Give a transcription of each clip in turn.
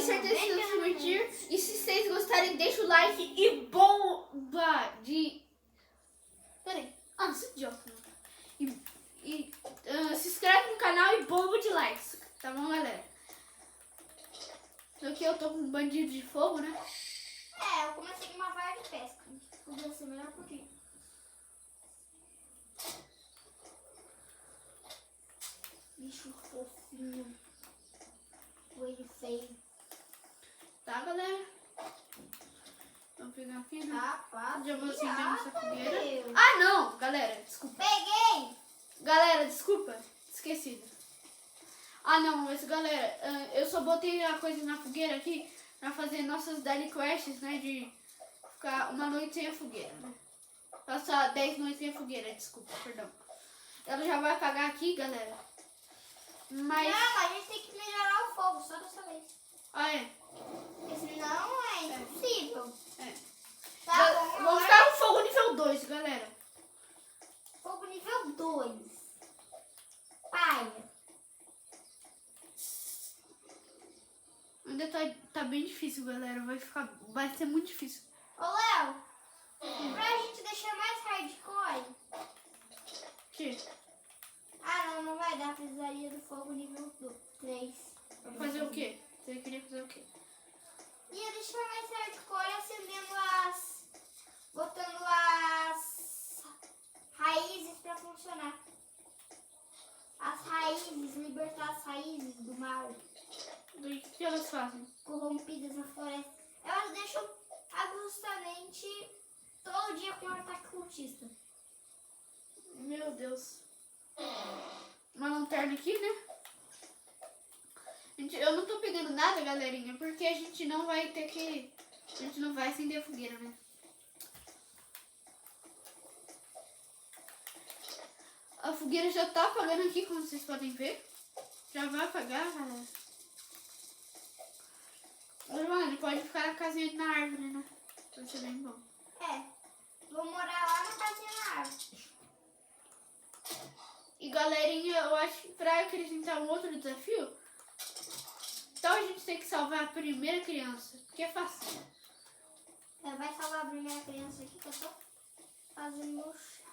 certeza que vocês vão curtir. E se vocês gostarem, deixa o like e bomba de... Peraí. Ah, não sou idiota. Se inscreve no canal e bomba de likes. Tá bom, galera? Aqui eu tô com um bandido de fogo, né? Eu comecei com uma vara de pesca. Podia ser melhor por dia. Bicho fofinho. Coelho feio. Tá, galera? Vamos pegar aqui, né? Rapaz, Já vou acender nossa fogueira. Deus. Ah, não! Galera, desculpa. Peguei! Galera, desculpa. Esquecido. Ah, não, mas galera, eu só botei a coisa na fogueira aqui pra fazer nossas daily quests, né? De ficar uma noite sem a fogueira, né? Passar 10 noites sem a fogueira, desculpa, perdão. Ela já vai apagar aqui, galera. Mas... Não, mas a gente tem que melhorar o fogo, só dessa vez. Ah, é? Porque senão é impossível. É. Tá, Vamos ficar com fogo nível 2, galera. Fogo nível 2. Paia. Ainda tá bem difícil, galera. Vai ser muito difícil. Ô, Léo, pra gente deixar mais hardcore... Que? Ah, não vai dar. Precisaria do fogo nível 3. Fazer o quê? Você queria fazer o quê? Ia deixar mais hardcore acendendo botando as raízes pra funcionar. As raízes, libertar as raízes do mal. O que elas fazem? Corrompidas na floresta. Elas deixam justamente todo dia com um ataque cultista. Meu Deus. Uma lanterna aqui, né? Eu não tô pegando nada, galerinha, porque a gente não vai ter que... A gente não vai acender a fogueira, né? A fogueira já tá apagando aqui, como vocês podem ver. Já vai apagar, galera. Mas, mano, pode ficar na casinha na árvore, né? Vai ser bem bom. Vou morar lá na casinha na árvore. E, galerinha, eu acho que pra acrescentar um outro desafio... Então a gente tem que salvar a primeira criança, porque é fácil. Vai salvar a primeira criança aqui que eu tô fazendo meu chá.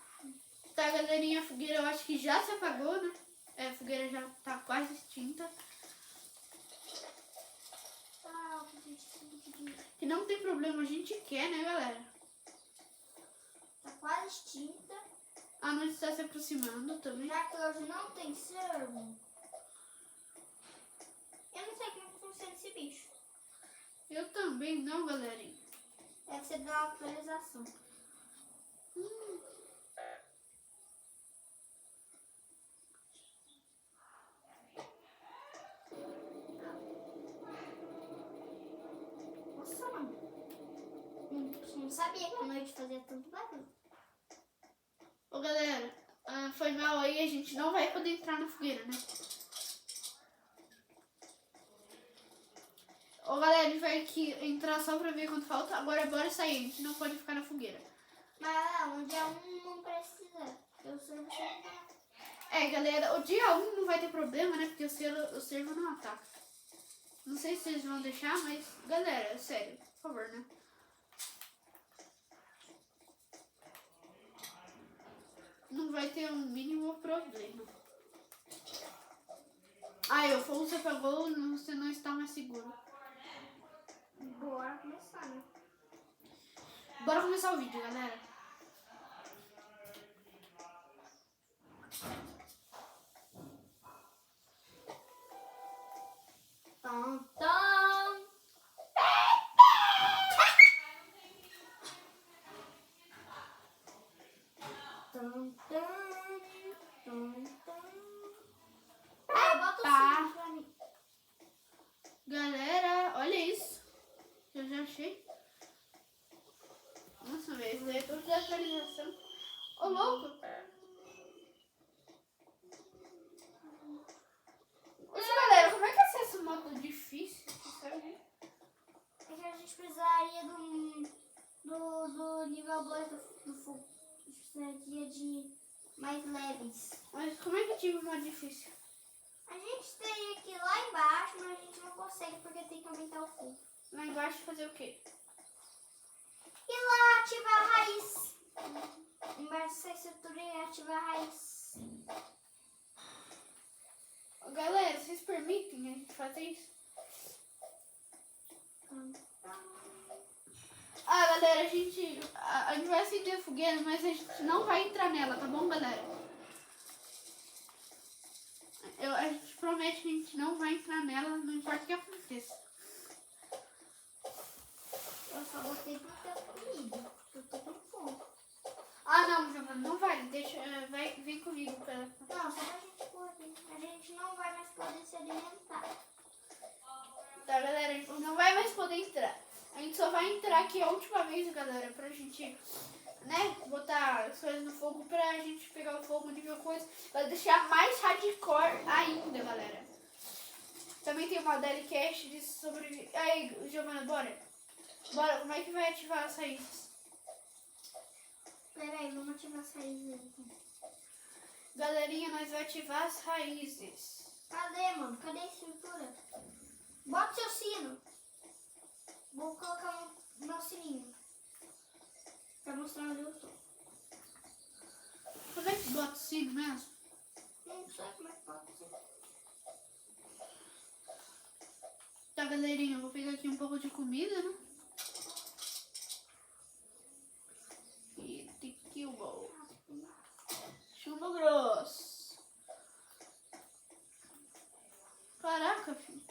Tá, galerinha, a fogueira eu acho que já se apagou, né? A fogueira já tá quase extinta. Que não tem problema, a gente quer, né, galera? Tá quase extinta. A noite está se aproximando também. Já que hoje não tem servo. Eu não sei como funciona esse bicho. Eu também não, galerinha. Deve ser da atualização. Nossa, mano. Não sabia que a noite fazia tanto barulho. Ô, galera, foi mal aí, a gente não vai poder entrar na fogueira, né? Ô, galera, a gente vai aqui entrar só pra ver quanto falta. Agora bora sair, a gente não pode ficar na fogueira. Mas não, o dia 1 não precisa. Eu sou Galera, o dia 1 não vai ter problema, né? Porque o servo não ataca. Não sei se vocês vão deixar, mas, galera, sério, por favor, né? Não vai ter um mínimo problema. O fogo se apagou, você não está mais seguro. Bora começar, né? Bora começar o vídeo, galera. Tom, tom. Tom, tom, tom. Bota o cinto pra mim. Galera, olha isso. Eu já achei. Nossa, velho, isso daí é tudo de atualização. Ô, louco. Poxa, galera, como é que acessa o modo difícil? Sabe? É que a gente precisaria do nível 2 do fogo. A gente precisaria de mais leves. Mas como é que ativa o modo difícil? A gente teria que ir lá embaixo, mas a gente não consegue porque tem que aumentar o fogo. Lá embaixo fazer o quê? E lá ativar a raiz. Embaixo dessa estrutura e ativar a raiz. Galera, vocês permitem a gente fazer isso? Ah, galera, a gente vai acender a fogueira, mas a gente não vai entrar nela, tá bom, galera? A gente promete que a gente não vai entrar nela, não importa o que aconteça. Eu só botei pra ter comida. Eu tô com fome. Ah, não, Giovana, não vai. Deixa, vem comigo. Não, só pra gente poder. A gente não vai mais poder se alimentar. Tá, galera, a gente não vai mais poder entrar. A gente só vai entrar aqui a última vez, galera, pra gente, né, botar as coisas no fogo pra gente pegar o fogo, nível coisa, pra deixar mais hardcore ainda, galera. Também tem uma Dalycast de sobrevivência. Aí, Giovana, bora. Bora, como é que vai ativar as raízes? Pera aí, vamos ativar as raízes aí. Então. Galerinha, nós vamos ativar as raízes. Cadê, mano? Cadê a estrutura? Bota seu sino. Vou colocar o meu sininho. Pra mostrar onde eu tô. Como é que bota o sino mesmo? Não sei como é que bota o sino. Tá, galerinha, eu vou pegar aqui um pouco de comida, né? E tequila. Chumbo grosso. Caraca, filho.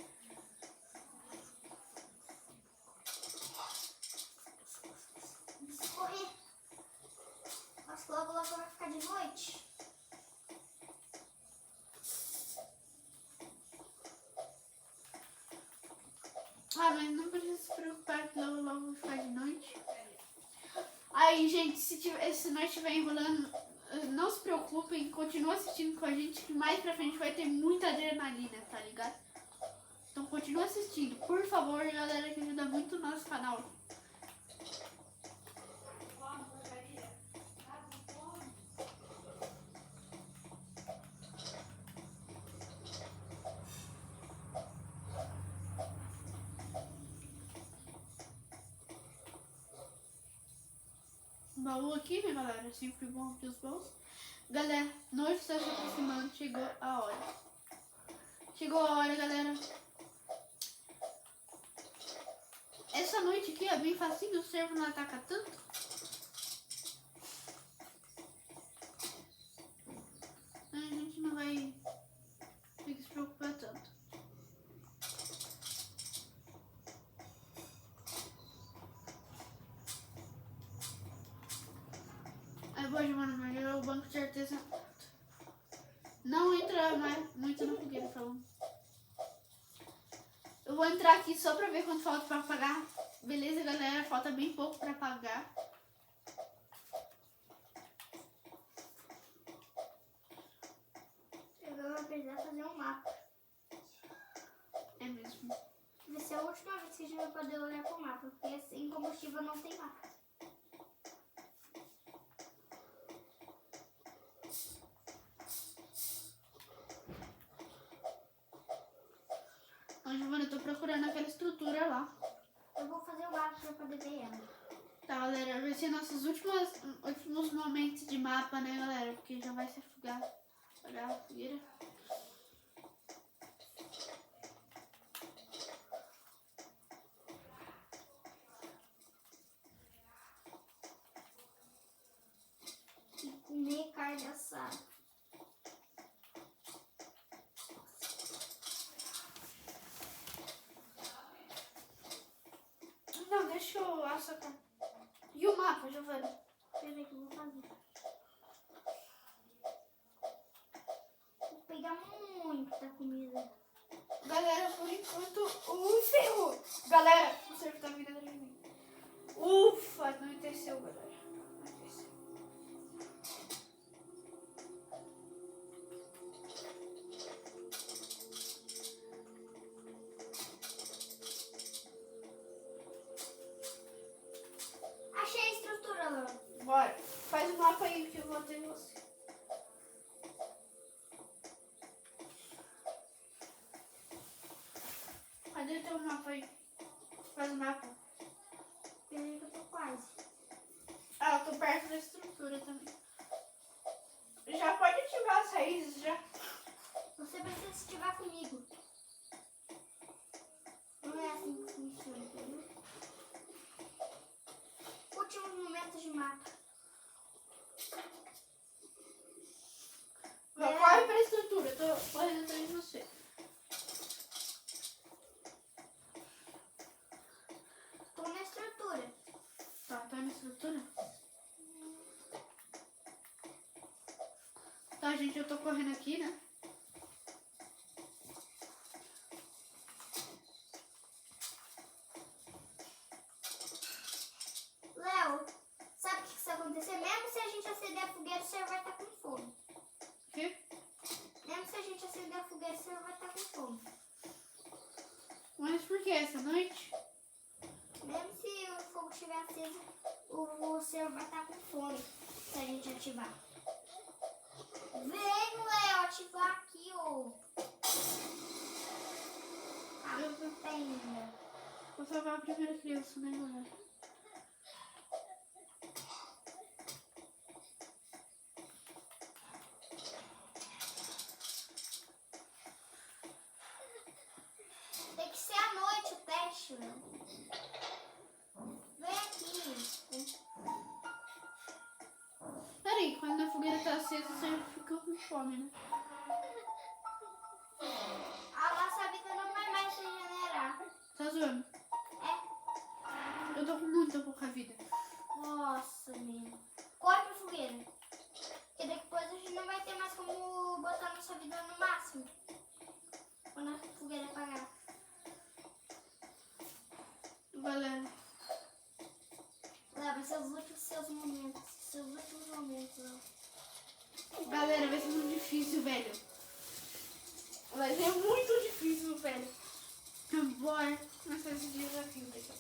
Correr. Acho que logo vai ficar de noite. Ah, mas não precisa se preocupar que logo vai ficar de noite. Aí, gente, se nós estiver enrolando, não se preocupem, continua assistindo com a gente, que mais pra frente vai ter muita adrenalina, tá ligado? Então continua assistindo, por favor, galera, que ajuda muito o nosso canal. Baú aqui, né, galera? Sempre bom ter os baús. Galera, noite está se aproximando, chegou a hora. Chegou a hora, galera. Essa noite aqui é bem facinho, o servo não ataca tanto. A gente não vai ter que se preocupar tanto. Aí, boa, mano, mas é o banco de artesanato. Não entra mais muito na fogueira, falando. Eu vou entrar aqui só pra ver quanto falta pra pagar. Beleza, galera? Falta bem pouco pra pagar. Eu vou precisar fazer um mapa. É mesmo. Vai ser a última vez que a gente vai poder olhar pro mapa, porque sem combustível não tem mapa. Ó, Giovana, eu tô procurando aquela estrutura lá. Eu vou fazer o mapa pra poder ver ela. Tá, galera, vai ser nossos últimos momentos de mapa, né, galera? Porque já vai se afogar. Olha a fogueira. E comer carne assada. Não, deixa eu assacar. E o mapa, Giovana? Deixa eu ver o que eu vou fazer. Vou pegar muita comida. Galera, por enquanto, ferrou. Galera, o servo tá vindo atrás de mim. Ufa, não aconteceu, galera. Não aconteceu. Achei a estrutura, Laura. Bora, faz o mapa aí que eu vou ter você. Cadê teu mapa aí? Faz o mapa. Peraí que eu tô quase. Ah, eu tô perto da estrutura também. Já pode ativar as raízes, já. Você precisa ativar comigo. Não é assim que funciona, entendeu? Últimos momentos de mapa. Corre pra estrutura, eu tô correndo atrás de você. Tô na estrutura. Tá na estrutura? Tá, gente, eu tô correndo aqui, né? Léo, sabe o que vai acontecer? Mesmo se a gente acender a fogueira, o senhor vai estar com fome. O quê? Mesmo se a gente acender a fogueira, o senhor vai estar com fome. Mas por que essa noite? Mesmo se o fogo estiver aceso, o senhor vai estar com fome se a gente ativar. Vem, Léo, ativar aqui, ô. Ainda. Vou salvar a primeira criança, né, galera? Tem que ser à noite o teste, Léo. Vem aqui. Peraí, quando a fogueira tá acesa, você fica com fome, né? A nossa vida não vai mais se regenerar. Tá zoando? É. Eu tô com muita pouca vida. Nossa, meu. Corre pra fogueira. Porque depois a gente não vai ter mais como botar nossa vida no máximo. Quando a fogueira apagar. Galera, Léo, vai ser os últimos seus momentos. Seus últimos momentos, Léo. galera, vai ser muito difícil, velho. Vai ser muito difícil, velho. Bora começar esse desafio daqui.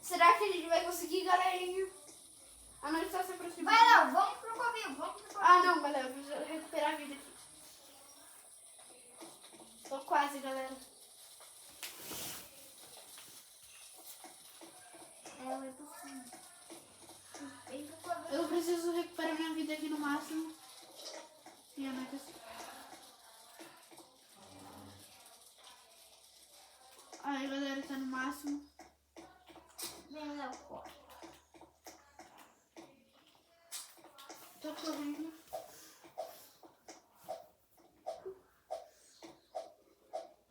Será que a gente vai conseguir, galerinha? A noite está se aproximando. Vai, Léo, vamos pro covil, vamos pro covil. Ah, não, galera, eu preciso recuperar a vida aqui. Tô quase, galera. É possível. Vem pro covil. Eu preciso recuperar minha vida aqui no máximo. E a noite... Aí, galera, tá no máximo. Vem, Léo, corre. Tô correndo.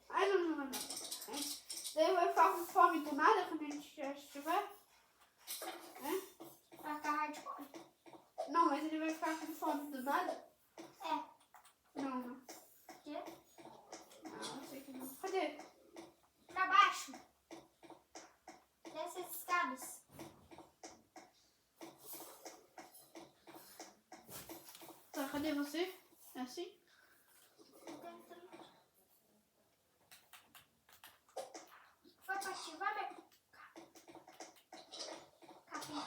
Ai, não. Daí vai ficar com fome do nada quando a gente já estiver. Né? Pra ficar hardcore. Não, mas ele vai ficar com fome do nada? É. Não. Quê? Não, sei que não. Cadê? Pra baixo. Desce as escadas. Tá, cadê você? É assim? Foi pra ativar, meu? Capim.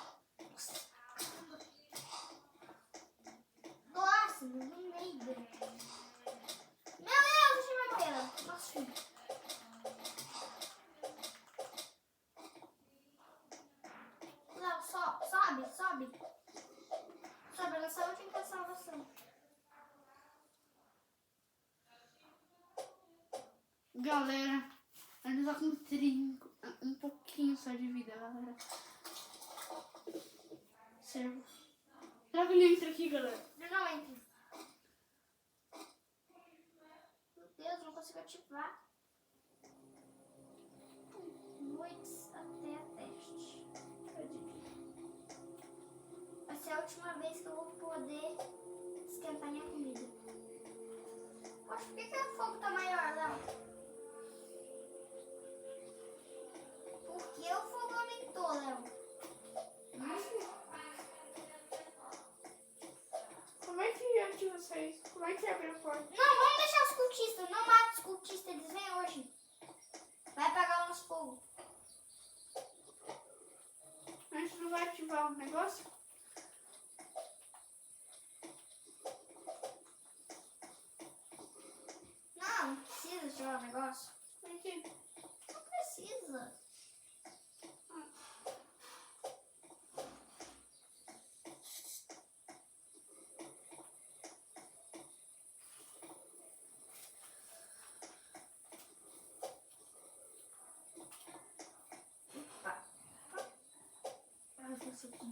Nossa, no meio. Meu Deus, deixa eu morrer. Nossa, filho. Não, sobe. Sobe, nessa última salvação. Galera, ainda tá com um pouquinho só de vida, galera. Servo. Será que ele entra aqui, galera? Não entra. Meu Deus, não consigo ativar. Noites até a teste. Vai ser a última vez que eu vou poder esquentar minha comida. Poxa, por que o fogo tá maior, Léo? Por que o fogo aumentou, Léo? Como é que ativa vocês? Como é que abre a porta? Não, vamos deixar os cultistas. Não mata os cultistas, eles vêm hoje. Vai apagar o nosso fogo. A gente não vai ativar o negócio? Não, Posso te falar um negócio? Por quê? Não precisa.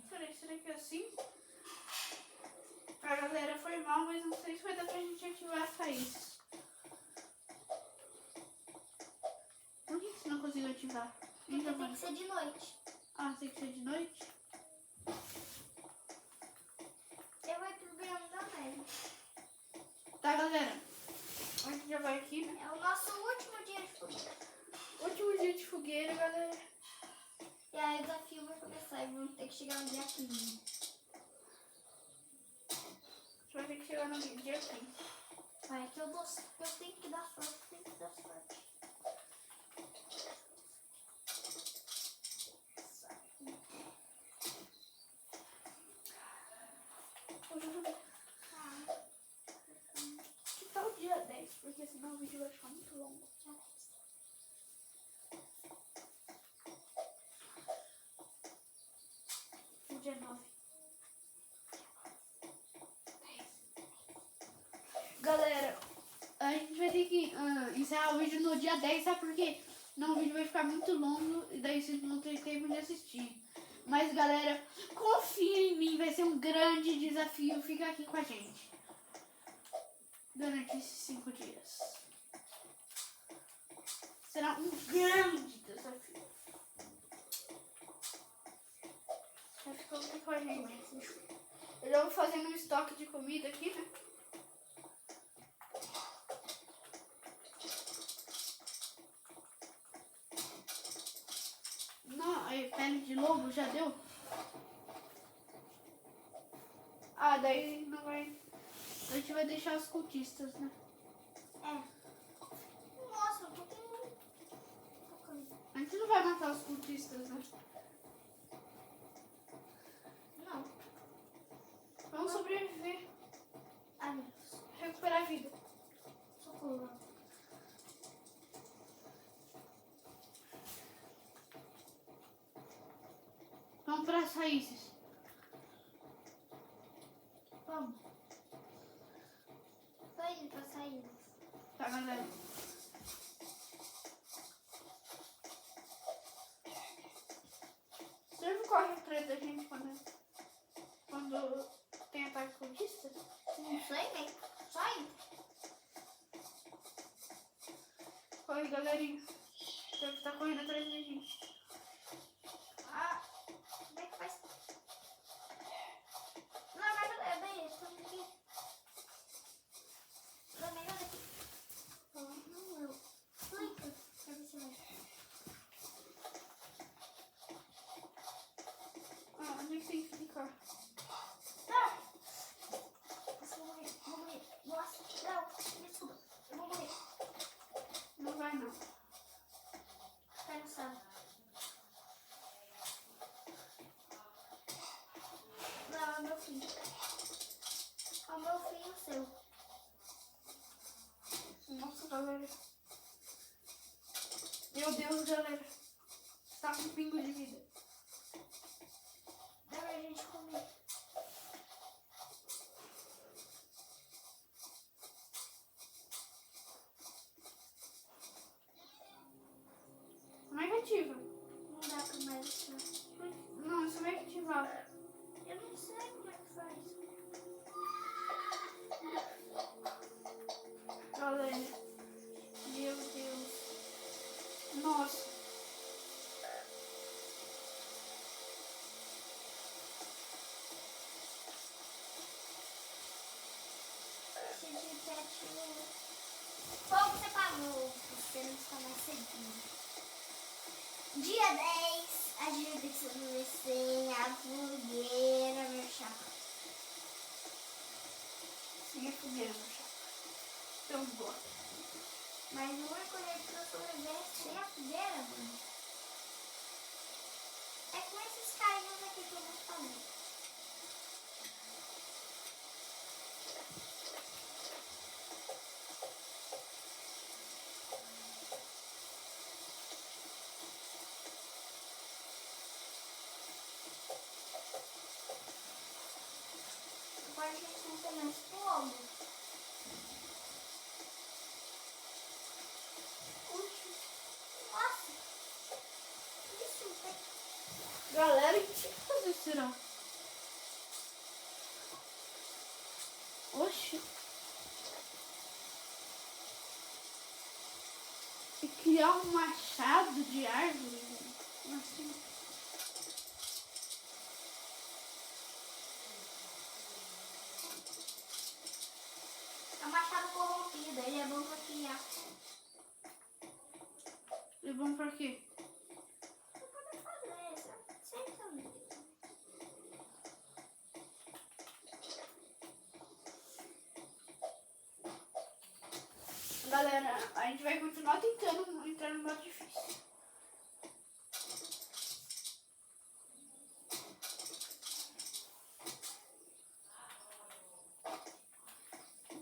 Peraí, será que é assim? A galera foi mal, mas não sei se vai dar pra gente ativar as raízes. Por que você não conseguiu ativar? Porque tem que ser de noite. Ah, tem que ser de noite? Eu vou pro bioma da neve. Tá, galera. A gente já vai aqui, né? É o nosso último dia de fogueira. Último dia de fogueira, galera. E aí o desafio vai começar e vamos ter que chegar no dia 15. A gente vai ter que chegar no dia 15. Vai que eu tenho que dar sorte, tenho que dar sorte. Que tal o dia 10? Porque senão o vídeo vai ficar muito longo. O dia 9. Galera, a gente vai ter que encerrar o vídeo no dia 10, sabe por quê? Não, o vídeo vai ficar muito longo e daí vocês não têm tempo de assistir. Mas galera, confia em mim, vai ser um grande desafio. Fica aqui com a gente durante esses 5 dias. Será um grande desafio. Vai ficar aqui com a gente. Eu já vou fazendo um estoque de comida aqui, né? Não, aí pele de lobo já deu? Ah, daí não vai. A gente vai deixar os cultistas, né? É. Nossa, eu tô com... A gente não vai matar os cultistas, né? Não. Vamos sobreviver. Ai, meu Deus. Recuperar a vida. Socorro. Vamos para as raízes. Vamos. Tô indo pra saída. Tá, galera? Você não corre atrás da gente quando tem ataque cultista? Não sei, nem. Só indo. Corre, galerinha. Deve estar correndo atrás da gente. Ah, como é que faz? Não, mas é daí, tô aqui. Não, melhor daqui. Não, eu. Clica, pra ver se vai. Ah, onde é que tem que ficar? Tá. Nossa, eu vou morrer, vou morrer. Nossa, não, me desculpa, eu vou morrer. Não vai, não. Tá cansado. Não, é meu filho. É o meu filho e o seu. Nossa, galera. Meu Deus, galera. Tá com um pingo de vida. Dá pra gente comer. Como é que ativa? Não dá pra mais ativar. Não, isso vai ativar. Eu não sei como é que faz. Galera. Meu Deus. Nossa. Se tiver ativado. Como você pagou? Você não está mais cedinho. Dia 10, a gente tem que sobreviver a fogueira, meu chapa. Sem a fogueira, meu chapa. Então, boa. Mas o único jeito que eu sobreviver é sem a fogueira, mano. É com esses carinhos aqui que eu vou fazer. Não tem mais fogo. Puxa. Nossa. Isso, tem. Galera, o que tinha que fazer, será? Oxe. E criar um machado de árvore. Como assim? É um machado corrompido, ele é bom pra criar. É bom pra quê? Pra poder fazer, sabe? Sempre também. Galera, a gente vai continuar tentando entrar no modo difícil.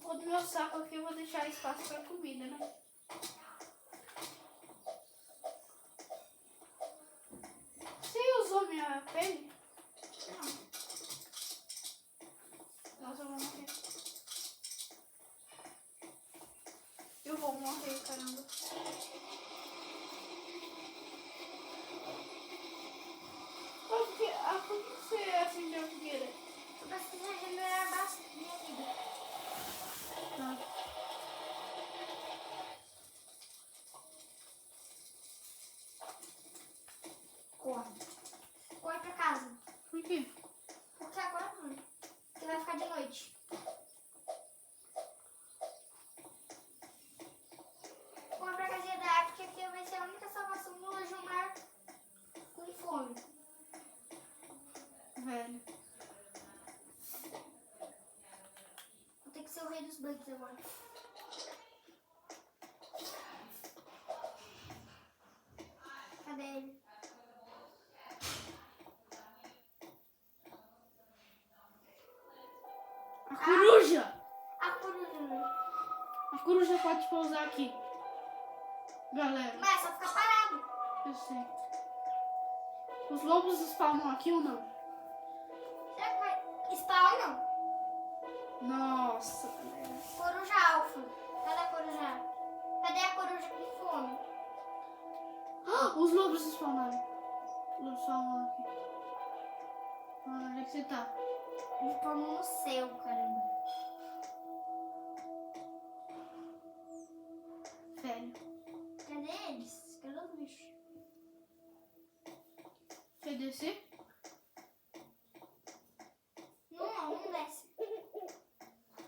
Todo meu saco aqui eu vou deixar espaço pra comida, né? Você usou minha pele? Não. Nossa, eu vou morrer. Eu vou morrer, caramba. Por que você acendeu a fogueira? Eu preciso regenerar bastante minha vida. Tá. Corre. Corre pra casa. Por quê? Porque agora não. Porque vai ficar de noite. Corre pra casinha da árvore, que aqui vai ser a única salvação do Gilmar com fome. Velho. Vou ter que ser o rei dos bugs agora. Cadê ele? A coruja! A coruja. A coruja pode pousar aqui. Galera, Mas é só ficar parado. eu sei. Os lobos spawnam aqui ou não? Será que vai... Spawn não? Nossa, galera. Coruja alfa. Cadê a coruja? Cadê a coruja com fome? Ah, os lobos spawnaram. Os lobos spawnaram aqui. Onde é que você tá? Ele spawnou no céu, caramba. Velho. Cadê eles? Cadê os bichos? Quer descer? Não desce.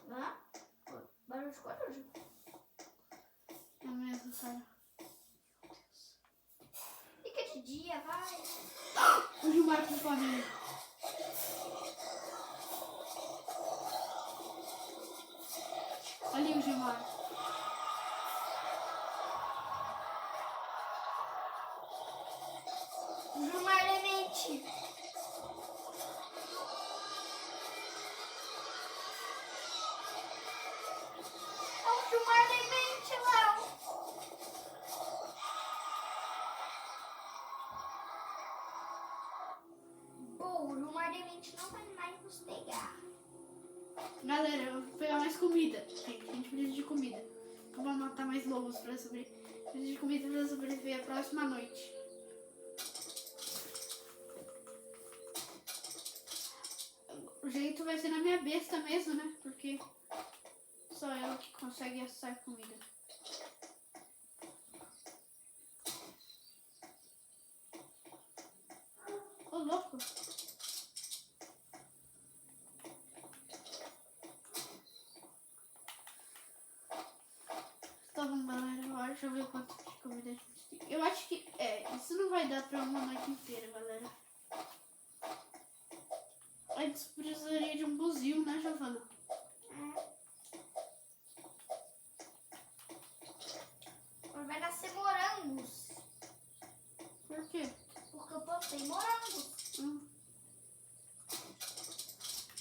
Hã? Barulho de coruja. É mesmo, cara. Fica de dia, vai. O Gilmar com fome. Ali o Gilmar. O Gilmar Lemente. É o Gilmar Lemente, Léo. Bom, o Gilmar Lemente não vai mais nos pegar. Galera, eu vou pegar mais comida. Gente, a gente precisa de comida. Eu vou matar mais lobos pra sobreviver. Precisa de comida pra sobreviver a próxima noite. O jeito vai ser na minha besta mesmo, né? Porque só eu que consegue assar comida. Ô, louco! Tá bom, galera. Deixa eu ver quanto de comida a gente tem. Eu acho que isso não vai dar pra uma noite inteira, galera. A gente precisaria de um buzil, né, Giovana? Vai nascer morangos. Por quê? Porque eu plantei morangos.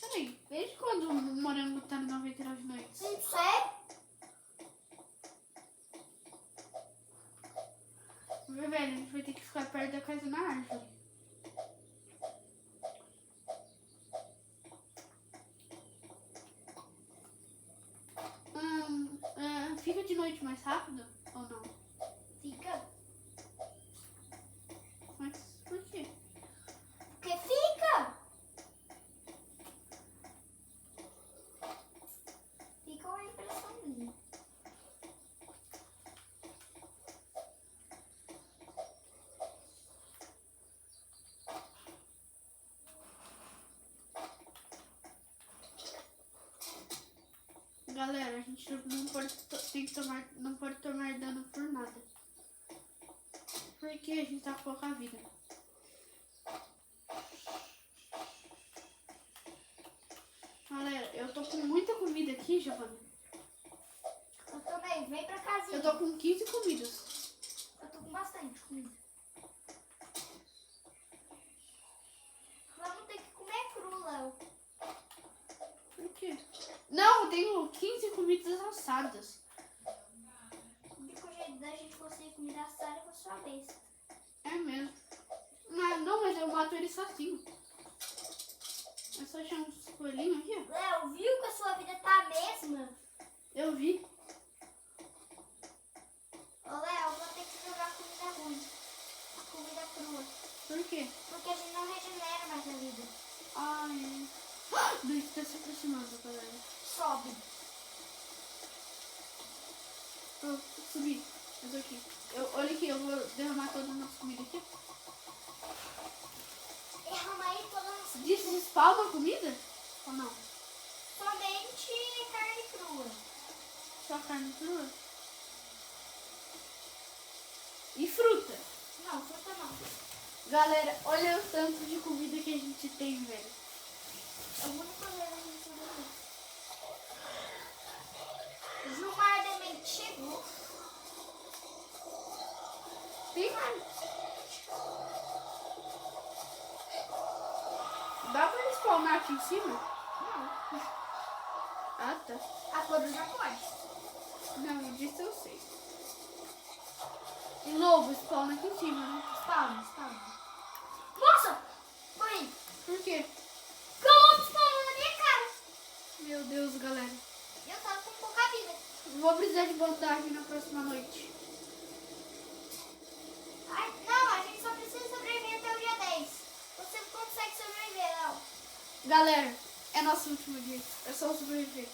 Peraí, desde quando o morango tá no 99 noites? Não sei. Velho, a gente vai ter que ficar perto da casa na árvore. fica de noite mais rápido ou não? Fica. Mas por quê? Porque fica. Fica uma impressão minha. Galera, a gente não pode tomar dano por nada. Porque a gente tá com pouca vida. Galera, eu tô com muita comida aqui, Giovanna. Eu também. Vem pra casinha. Eu tô com 15 comidas. Eu tô com bastante comida. Vamos ter que comer cru, Léo. Por quê? Não, eu tenho 15 comidas assadas. O único jeito da gente conseguir comida assada é com a sua besta. É mesmo. Não, mas eu mato ele sozinho. É só achar uns coelhinhos aqui, ó. Léo, viu que a sua vida tá a mesma? Eu vi. Ô, Léo, vou ter que jogar comida ruim. Comida crua. Por quê? Porque a gente não regenera mais a vida. Ai. O bicho tá se aproximando, galera. Sobe. Eu subi. Eu tô aqui. Olha aqui, eu vou derramar toda a nossa comida aqui. Derrama aí toda a nossa Desespalma a comida? Ou não? somente carne crua. Só carne crua? E fruta? Não, fruta não. Galera, olha o tanto de comida que a gente tem, velho. É o único jeito da gente sobreviver. Gilmar Demente chegou. Tem mais. Dá pra spawnar aqui em cima? Não. Ah, tá. A cor já pode. Não, disso eu sei. E lobo spawna aqui em cima, né? Spawna, spawna. Nossa! Foi. Por quê? Ficou um lobo spawna na minha cara. Meu Deus, galera. Eu tava com pouca vida. Vou precisar de bandagem na próxima noite. Ai, não, a gente só precisa sobreviver até o dia 10. Você consegue sobreviver, Léo. Galera, é nosso último dia. É só sobreviver.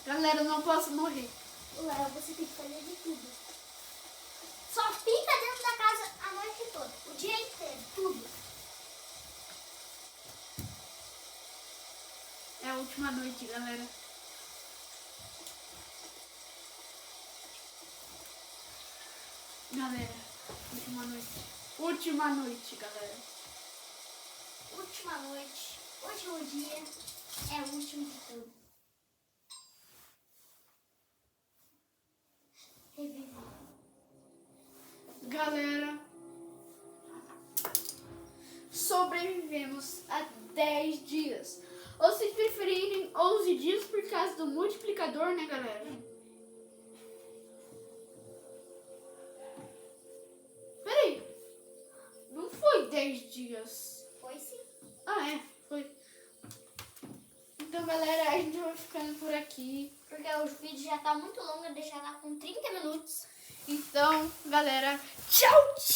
Galera, eu não posso morrer. Léo, você tem que fazer de tudo. Só fica dentro da casa a noite toda. O dia inteiro, tudo. É a última noite, galera. Galera, última noite. Última noite, galera. Última noite, último dia, é o último de tudo. Reviver. Galera, sobrevivemos a 10 dias. Ou se preferirem 11 dias por causa do multiplicador, né, galera? Peraí. Não foi 10 dias. Foi sim. Ah, é. Foi. Então, galera, a gente vai ficando por aqui. Porque o vídeo já tá muito longo, deixar lá com 30 minutos. Então, galera, tchau, tchau!